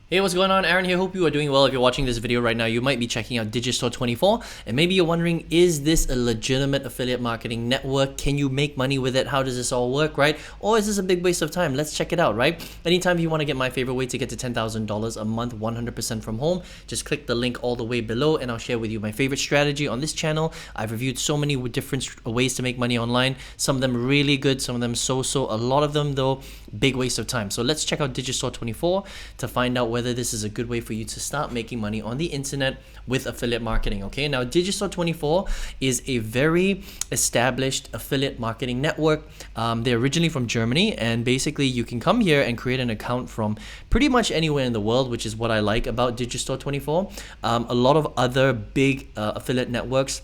Hey, what's going on? Aaron here. Hope you are doing well. If you're watching this video right now, you might be checking out Digistore24, and maybe you're wondering, is this a legitimate affiliate marketing network? Can you make money with it? How does this all work, right? Or is this a big waste of time? Let's check it out, right? Anytime you want to get my favorite way to get to $10,000 a month 100% from home, just click the link all the way below and I'll share with you my favorite strategy on this channel. I've reviewed so many different ways to make money online. Some of them really good, some of them so-so. A lot of them though, big waste of time. So let's check out Digistore24 to find out whether this is a good way for you to start making money on the internet with affiliate marketing. Okay, now Digistore24 is a very established affiliate marketing network. They're originally from Germany, and basically you can come here and create an account from pretty much anywhere in the world, which is what I like about Digistore24. A lot of other big affiliate networks,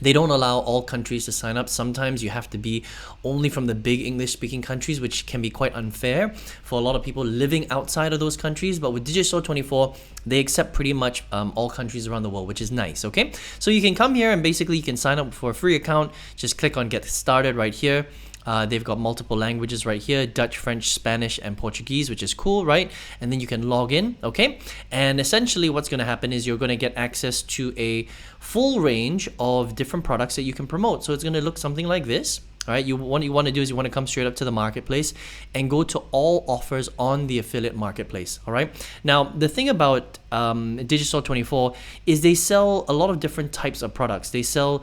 they don't allow all countries to sign up. Sometimes you have to be only from the big English-speaking countries, which can be quite unfair for a lot of people living outside of those countries. But with Digistore24, they accept pretty much all countries around the world, which is nice, okay? So you can come here and basically you can sign up for a free account. Just click on Get Started right here. They've got multiple languages right here: Dutch, French, Spanish, and Portuguese, which is cool, right? And then you can log in, okay? And essentially what's going to happen is you're going to get access to a full range of different products that you can promote. So it's going to look something like this. All right, what you want to do is you want to come straight up to the marketplace and go to all offers on the affiliate marketplace. All right. Now, the thing about Digistore24 is they sell a lot of different types of products. They sell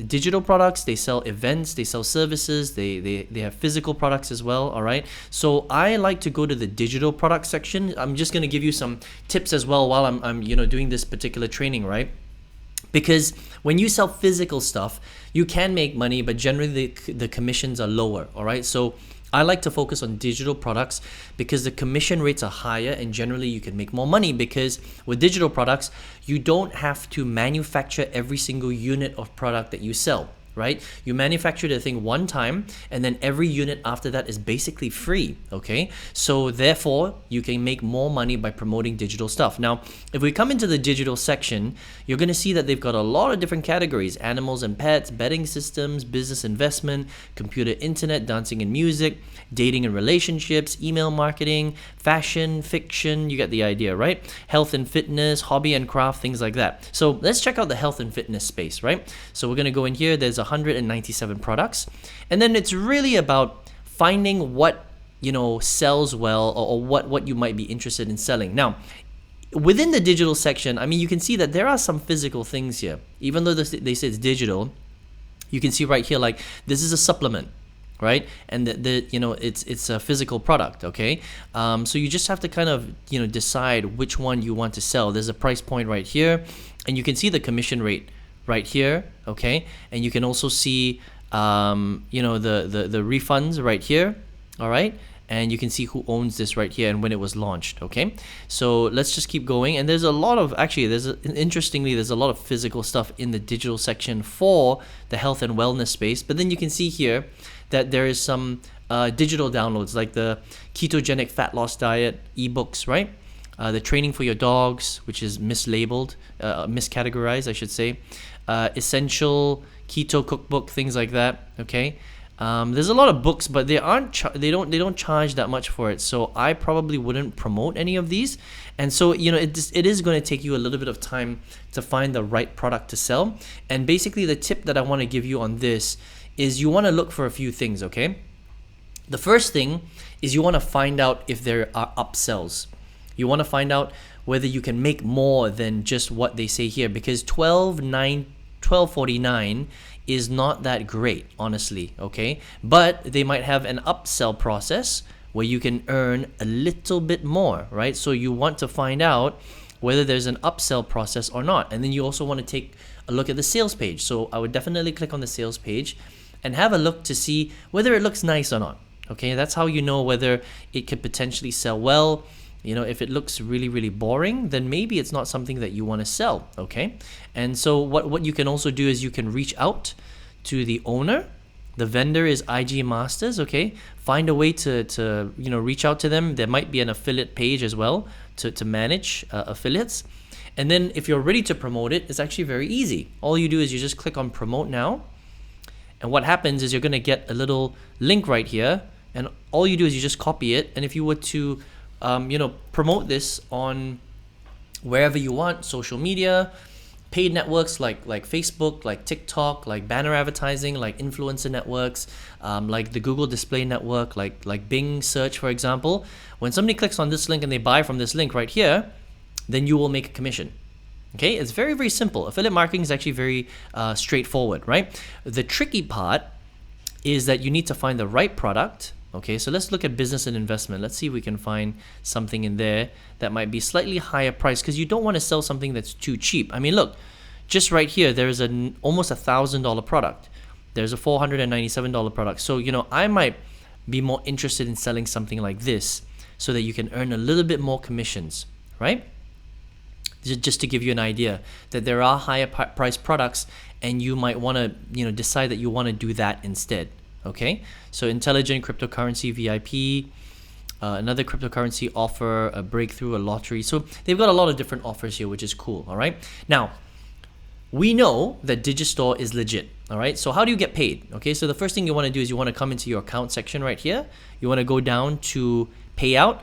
digital products, they sell events, they sell services, they have physical products as well. All right. So I like to go to the digital product section. I'm just going to give you some tips as well while I'm doing this particular training, right? Because when you sell physical stuff, you can make money, but generally the commissions are lower, all right? So I like to focus on digital products because the commission rates are higher and generally you can make more money, because with digital products, you don't have to manufacture every single unit of product that you sell. Right? You manufacture the thing one time and then every unit after that is basically free, okay? So therefore, you can make more money by promoting digital stuff. Now, if we come into the digital section, you're going to see that they've got a lot of different categories: animals and pets, betting systems, business investment, computer internet, dancing and music, dating and relationships, email marketing, fashion, fiction, you get the idea, right? Health and fitness, hobby and craft, things like that. So let's check out the health and fitness space, right? So we're going to go in here. There's 197 products, and then it's really about finding what sells well, or what you might be interested in selling. Now, within the digital section, I mean, you can see that there are some physical things here. Even though they say it's digital, you can see right here, like this is a supplement, right? And it's a physical product, okay? So you just have to kind of decide which one you want to sell. There's a price point right here, and you can see the commission rate right here, okay? And you can also see the refunds right here, all right? And you can see who owns this right here and when it was launched, okay? So let's just keep going. And there's a lot of, interestingly, there's a lot of physical stuff in the digital section for the health and wellness space. But then you can see here that there is some digital downloads, like the ketogenic fat loss diet ebooks, right? The training for your dogs, which is mislabeled, miscategorized, I should say. Essential keto cookbook, things like that, okay? There's a lot of books, but they don't charge that much for it. So I probably wouldn't promote any of these. And so it is going to take you a little bit of time to find the right product to sell. And basically the tip that I want to give you on this is you want to look for a few things, okay? The first thing is you want to find out if there are upsells. You want to find out whether you can make more than just what they say here, because $12.49 is not that great, honestly, okay? But they might have an upsell process where you can earn a little bit more, right? So you want to find out whether there's an upsell process or not. And then you also want to take a look at the sales page. So I would definitely click on the sales page and have a look to see whether it looks nice or not, okay? That's how you know whether it could potentially sell well. If it looks really, really boring, then maybe it's not something that you want to sell, okay? And so what you can also do is you can reach out to the owner. The vendor is IG Masters, okay? Find a way to reach out to them. There might be an affiliate page as well to manage affiliates. And then if you're ready to promote it, it's actually very easy. All you do is you just click on Promote Now. And what happens is you're going to get a little link right here. And all you do is you just copy it. And if you were to promote this on wherever you want, social media, paid networks like Facebook, like TikTok, like banner advertising, like influencer networks, like the Google Display Network, like Bing search, for example. When somebody clicks on this link and they buy from this link right here, then you will make a commission. Okay, it's very, very simple. Affiliate marketing is actually very straightforward, right? The tricky part is that you need to find the right product. Okay, so let's look at business and investment. Let's see if we can find something in there that might be slightly higher price, because you don't want to sell something that's too cheap. I mean, look, just right here, there's an almost $1,000 product. There's a $497 product. So, I might be more interested in selling something like this so that you can earn a little bit more commissions, right? Just to give you an idea that there are higher price products, and you might want to, decide that you want to do that instead. Okay, so intelligent cryptocurrency VIP, another cryptocurrency offer, a breakthrough, a lottery. So they've got a lot of different offers here, which is cool. All right, now we know that Digistore is legit. All right, so how do you get paid? Okay, so the first thing you want to do is you want to come into your account section right here. You want to go down to payout.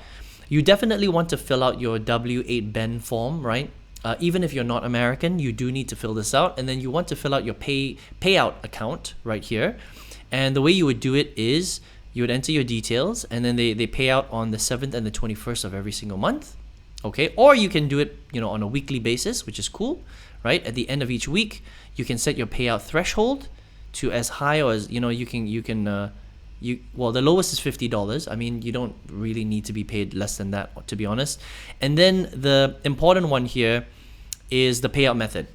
You definitely want to fill out your W8BEN form, right? Even if you're not American, you do need to fill this out. And then you want to fill out your payout account right here. And the way you would do it is you would enter your details, and then they pay out on the 7th and the 21st of every single month. Okay, or you can do it, on a weekly basis, which is cool, right? At the end of each week, you can set your payout threshold to as high, or as well, the lowest is $50. I mean, you don't really need to be paid less than that, to be honest. And then the important one here is the payout method.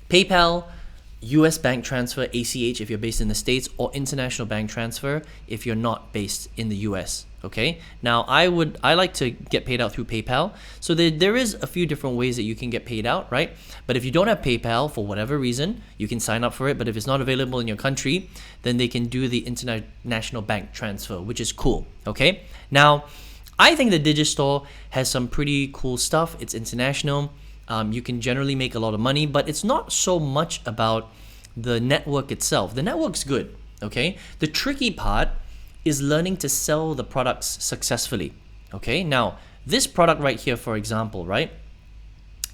PayPal, US bank transfer, ACH if you're based in the States, or international bank transfer if you're not based in the US. Okay, now I like to get paid out through PayPal. So there is a few different ways that you can get paid out, right? But if you don't have PayPal for whatever reason, you can sign up for it. But if it's not available in your country, then they can do the international bank transfer, which is cool. Okay, now I think the Digistore has some pretty cool stuff. It's international. You can generally make a lot of money, but it's not so much about the network itself. The network's good, okay? The tricky part is learning to sell the products successfully, okay? Now, this product right here, for example, right?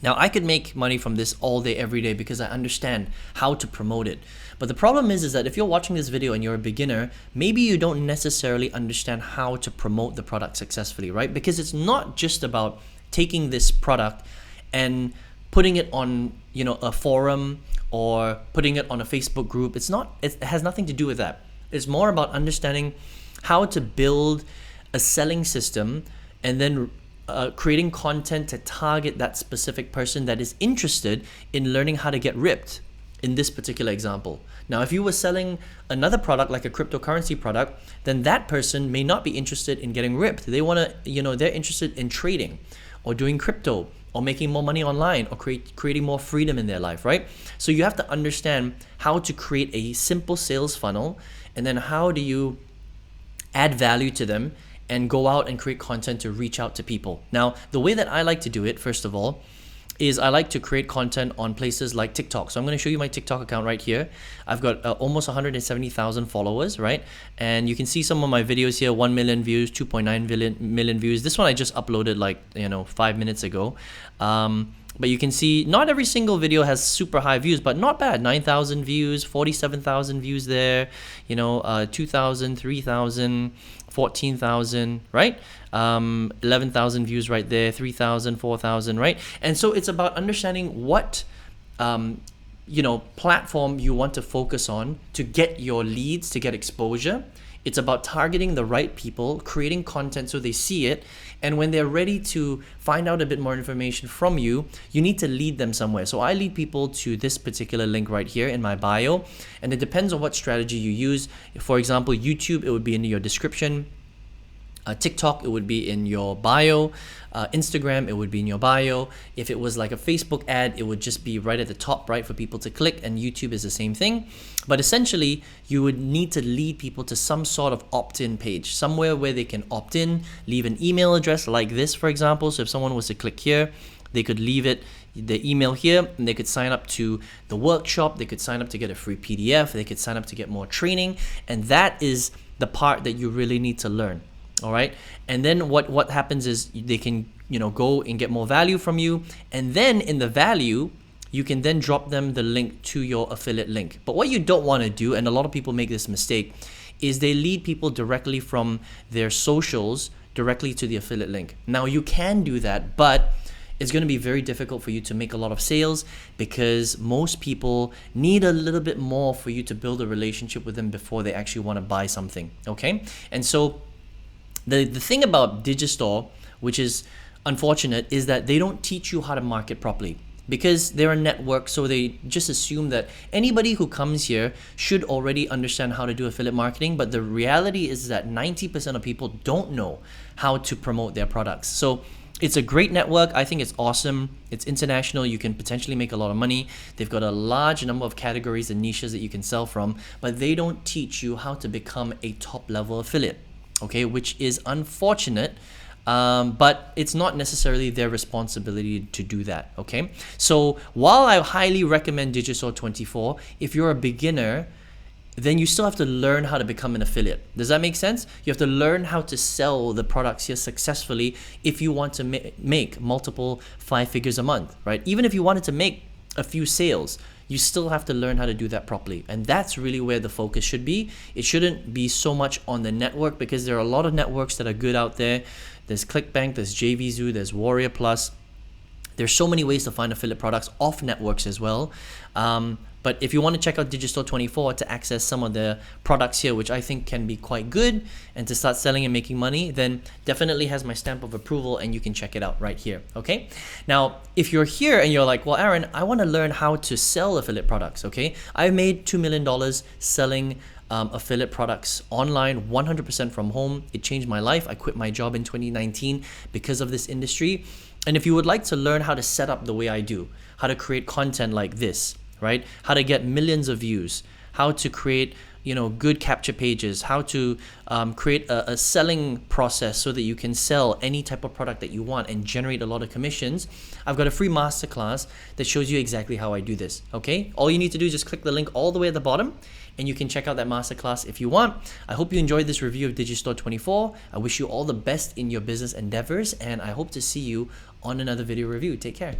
Now, I could make money from this all day, every day, because I understand how to promote it. But the problem is that if you're watching this video and you're a beginner, maybe you don't necessarily understand how to promote the product successfully, right? Because it's not just about taking this product and putting it on, a forum or putting it on a Facebook group. It has nothing to do with that. It's more about understanding how to build a selling system, and then creating content to target that specific person that is interested in learning how to get ripped in this particular example. Now, if you were selling another product like a cryptocurrency product, then that person may not be interested in getting ripped. They want to, they're interested in trading or doing crypto, or making more money online, or creating more freedom in their life, right? So you have to understand how to create a simple sales funnel, and then how do you add value to them and go out and create content to reach out to people. Now, the way that I like to do it, first of all, is I like to create content on places like TikTok. So I'm going to show you my TikTok account right here. I've got almost 170,000 followers, right? And you can see some of my videos here, 1 million views, 2.9 million views. This one I just uploaded 5 minutes ago. But you can see not every single video has super high views, but not bad. 9,000 views, 47,000 views there, 2,000, 3,000, 14,000, right? 11,000 views right there, 3,000, 4,000, right? And so it's about understanding what platform you want to focus on to get your leads, to get exposure. It's about targeting the right people, creating content so they see it, and when they're ready to find out a bit more information from you, you need to lead them somewhere. So I lead people to this particular link right here in my bio, and it depends on what strategy you use. For example, YouTube, it would be in your description. TikTok, it would be in your bio. Instagram, it would be in your bio. If it was like a Facebook ad, it would just be right at the top, right, for people to click, and YouTube is the same thing. But essentially, you would need to lead people to some sort of opt-in page, somewhere where they can opt in, leave an email address like this, for example. So if someone was to click here, they could leave the email here, and they could sign up to the workshop, they could sign up to get a free PDF, they could sign up to get more training, and that is the part that you really need to learn. All right. And then what happens is they can, go and get more value from you. And then in the value, you can then drop them the link to your affiliate link. But what you don't want to do, and a lot of people make this mistake, is they lead people directly from their socials directly to the affiliate link. Now you can do that, but it's going to be very difficult for you to make a lot of sales because most people need a little bit more for you to build a relationship with them before they actually want to buy something. Okay. And so the thing about Digistore, which is unfortunate, is that they don't teach you how to market properly. Because they're a network, so they just assume that anybody who comes here should already understand how to do affiliate marketing. But the reality is that 90% of people don't know how to promote their products. So it's a great network. I think it's awesome. It's international. You can potentially make a lot of money. They've got a large number of categories and niches that you can sell from, but they don't teach you how to become a top level affiliate, okay, which is unfortunate. But it's not necessarily their responsibility to do that, okay? So while I highly recommend Digistore24, if you're a beginner, then you still have to learn how to become an affiliate. Does that make sense? You have to learn how to sell the products here successfully if you want to make multiple 5 figures a month, right? Even if you wanted to make a few sales, you still have to learn how to do that properly. And that's really where the focus should be. It shouldn't be so much on the network because there are a lot of networks that are good out there. There's ClickBank, there's JVZoo, there's Warrior Plus. There's so many ways to find affiliate products off networks as well. But if you want to check out Digistore24 to access some of the products here, which I think can be quite good, and to start selling and making money, then definitely has my stamp of approval and you can check it out right here, okay? Now, if you're here and you're like, well, Aaron, I want to learn how to sell affiliate products, okay? I've made $2 million selling affiliate products online 100% from home. It changed my life. I quit my job in 2019 because of this industry. And if you would like to learn how to set up the way I do, how to create content like this, right? How to get millions of views, how to create, good capture pages, how to create a selling process so that you can sell any type of product that you want and generate a lot of commissions. I've got a free masterclass that shows you exactly how I do this, okay? All you need to do is just click the link all the way at the bottom and you can check out that masterclass if you want. I hope you enjoyed this review of Digistore24. I wish you all the best in your business endeavors and I hope to see you on another video review. Take care.